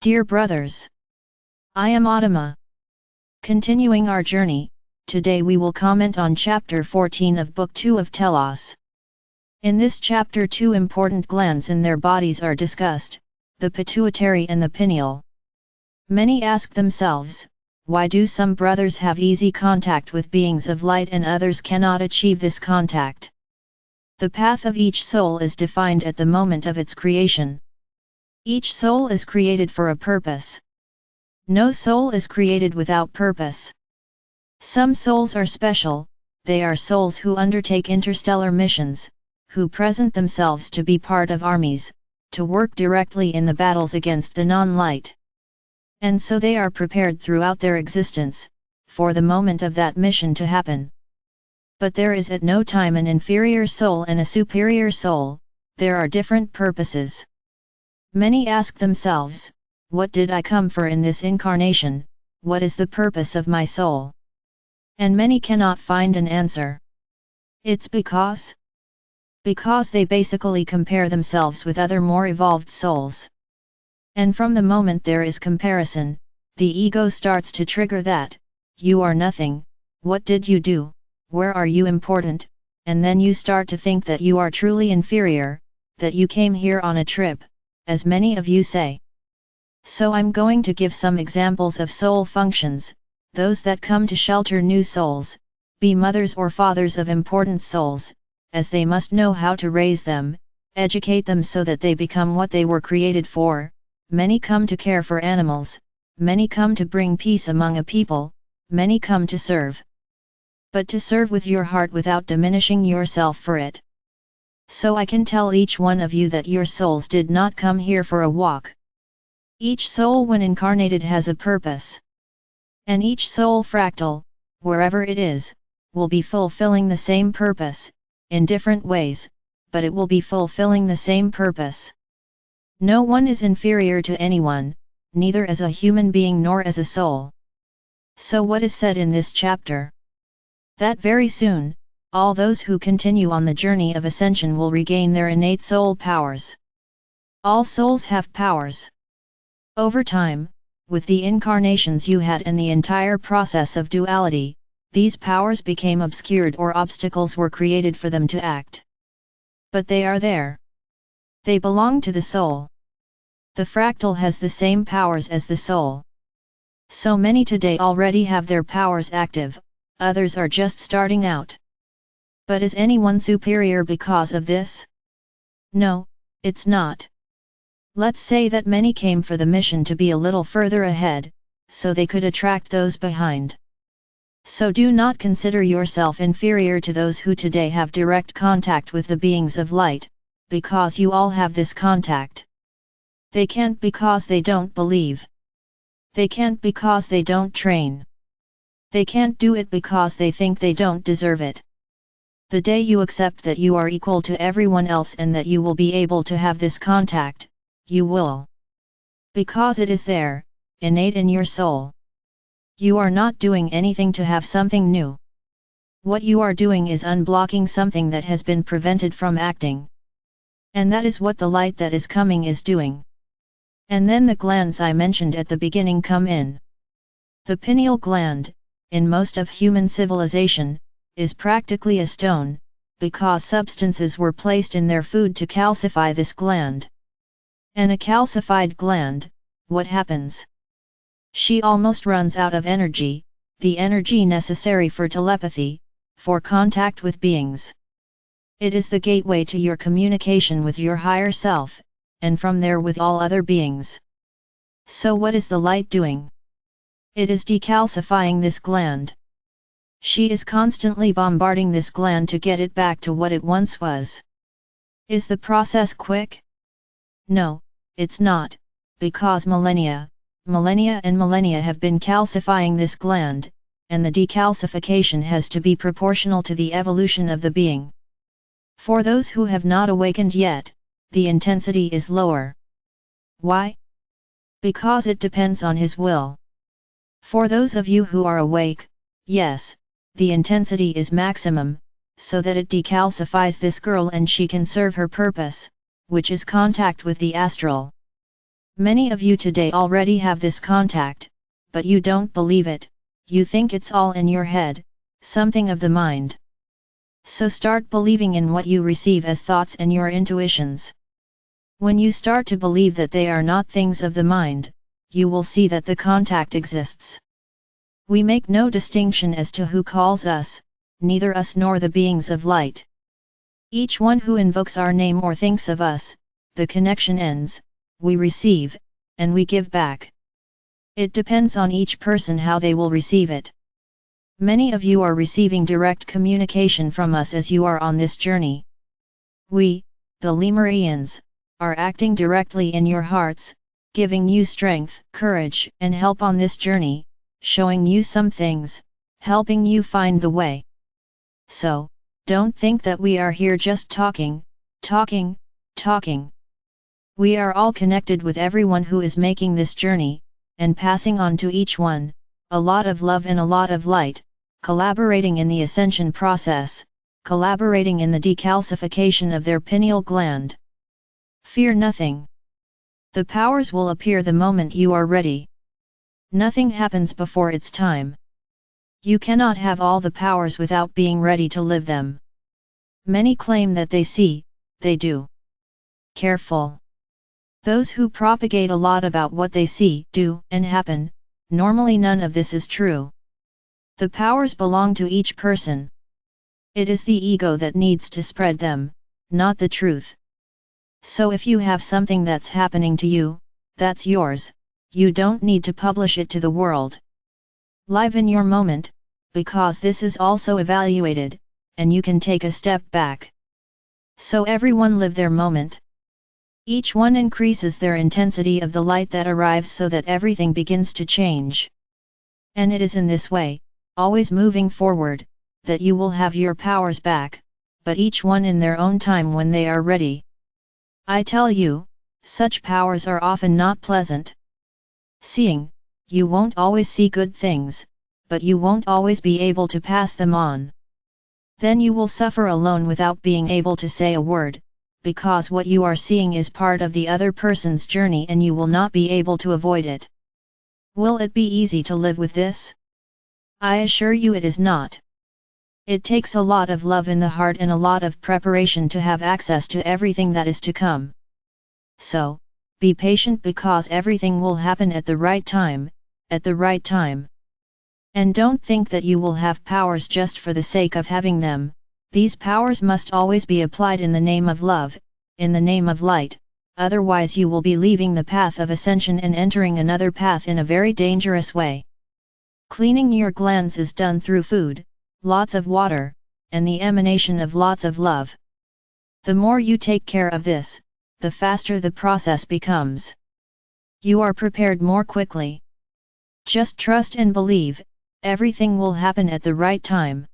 Dear brothers, I am Adama. Continuing our journey, today we will comment on Chapter 14 of Book 2 of Telos. In this chapter, two important glands in their bodies are discussed, the pituitary and the pineal. Many ask themselves, why do some brothers have easy contact with beings of light and others cannot achieve this contact? The path of each soul is defined at the moment of its creation. Each soul is created for a purpose. No soul is created without purpose. Some souls are special, they are souls who undertake interstellar missions, who present themselves to be part of armies, to work directly in the battles against the non-light. And so they are prepared throughout their existence, for the moment of that mission to happen. But there is at no time an inferior soul and a superior soul, there are different purposes. Many ask themselves, what did I come for in this incarnation, what is the purpose of my soul? And many cannot find an answer. It's because they basically compare themselves with other more evolved souls. And from the moment there is comparison, the ego starts to trigger that, you are nothing, what did you do, where are you important, and then you start to think that you are truly inferior, that you came here on a trip, as many of you say. So I'm going to give some examples of soul functions, those that come to shelter new souls, be mothers or fathers of important souls, as they must know how to raise them, educate them so that they become what they were created for. Many come to care for animals, many come to bring peace among a people, many come to serve. But to serve with your heart without diminishing yourself for it. So I can tell each one of you that your souls did not come here for a walk. Each soul when incarnated has a purpose. And each soul fractal, wherever it is, will be fulfilling the same purpose, in different ways, but it will be fulfilling the same purpose. No one is inferior to anyone, neither as a human being nor as a soul. So what is said in this chapter? That very soon, all those who continue on the journey of ascension will regain their innate soul powers. All souls have powers. Over time, with the incarnations you had and the entire process of duality, these powers became obscured or obstacles were created for them to act. But they are there. They belong to the soul. The fractal has the same powers as the soul. So many today already have their powers active, others are just starting out. But is anyone superior because of this? No, it's not. Let's say that many came for the mission to be a little further ahead, so they could attract those behind. So do not consider yourself inferior to those who today have direct contact with the beings of light, because you all have this contact. They can't because they don't believe. They can't because they don't train. They can't do it because they think they don't deserve it. The day you accept that you are equal to everyone else and that you will be able to have this contact, you will. Because it is there, innate in your soul. You are not doing anything to have something new. What you are doing is unblocking something that has been prevented from acting. And that is what the light that is coming is doing. And then the glands I mentioned at the beginning come in. The pineal gland, in most of human civilization, is practically a stone, because substances were placed in their food to calcify this gland. And a calcified gland, what happens? She almost runs out of energy, the energy necessary for telepathy, for contact with beings. It is the gateway to your communication with your higher self, and from there with all other beings. So what is the light doing? It is decalcifying this gland. She is constantly bombarding this gland to get it back to what it once was. Is the process quick? No, it's not, because millennia have been calcifying this gland, and the decalcification has to be proportional to the evolution of the being. For those who have not awakened yet, the intensity is lower. Why? Because it depends on his will. For those of you who are awake, yes, the intensity is maximum, so that it decalcifies this girl and she can serve her purpose, which is contact with the astral. Many of you today already have this contact, but you don't believe it, you think it's all in your head, something of the mind. So start believing in what you receive as thoughts and your intuitions. When you start to believe that they are not things of the mind, you will see that the contact exists. We make no distinction as to who calls us, neither us nor the beings of light. Each one who invokes our name or thinks of us, the connection ends, we receive, and we give back. It depends on each person how they will receive it. Many of you are receiving direct communication from us as you are on this journey. We, the Lemurians, are acting directly in your hearts, giving you strength, courage, and help on this journey, showing you some things, helping you find the way. So, don't think that we are here just talking. We are all connected with everyone who is making this journey, and passing on to each one, a lot of love and a lot of light, collaborating in the ascension process, collaborating in the decalcification of their pineal gland. Fear nothing. The powers will appear the moment you are ready. Nothing happens before its time. You cannot have all the powers without being ready to live them. Many claim that they see, they do. Careful. Those who propagate a lot about what they see, do, and happen, normally none of this is true. The powers belong to each person. It is the ego that needs to spread them, not the truth. So if you have something that's happening to you, that's yours, you don't need to publish it to the world. Live in your moment, because this is also evaluated, and you can take a step back. So everyone live their moment. Each one increases their intensity of the light that arrives so that everything begins to change. And it is in this way, always moving forward, that you will have your powers back, but each one in their own time when they are ready. I tell you, such powers are often not pleasant. Seeing, you won't always see good things, but you won't always be able to pass them on. Then you will suffer alone without being able to say a word, because what you are seeing is part of the other person's journey and you will not be able to avoid it. Will it be easy to live with this? I assure you it is not. It takes a lot of love in the heart and a lot of preparation to have access to everything that is to come. So, be patient because everything will happen at the right time, at the right time. And don't think that you will have powers just for the sake of having them. These powers must always be applied in the name of love, in the name of light, otherwise you will be leaving the path of ascension and entering another path in a very dangerous way. Cleaning your glands is done through food, lots of water, and the emanation of lots of love. The more you take care of this, the faster the process becomes. You are prepared more quickly. Just trust and believe, everything will happen at the right time.